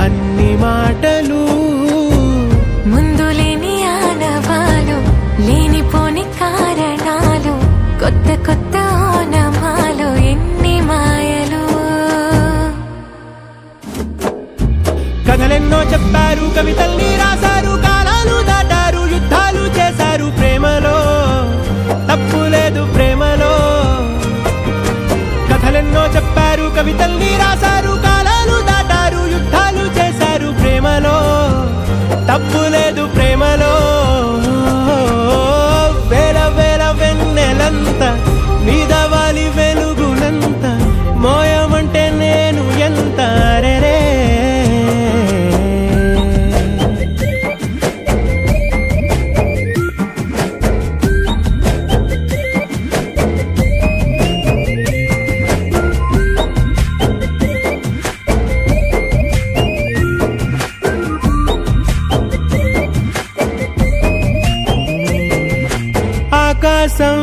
అన్ని మాటలు ముందు లేని ఆనవాలు లేనిపోని కారణాలు కొత్త కొత్త ఓనమాలు ఎన్ని మాయలు కథలెన్నో చెప్పారు కవితల్ని రాశారు కాలాలు దాటారు యుద్ధాలు చేశారు ప్రేమలో తప్పు లేదు ప్రేమలో కథలెన్నో చెప్పారు కవితల్ని రాశారు కాలాలు దాటారు యుద్ధాలు చేశారు ప్రేమలో తప్పు లేదు ప్రేమలో వేల వేల వెన్నెలంత నీదవాలి వెలుగునంత మోయమంటే నేను ఎంత రే ఆకాశం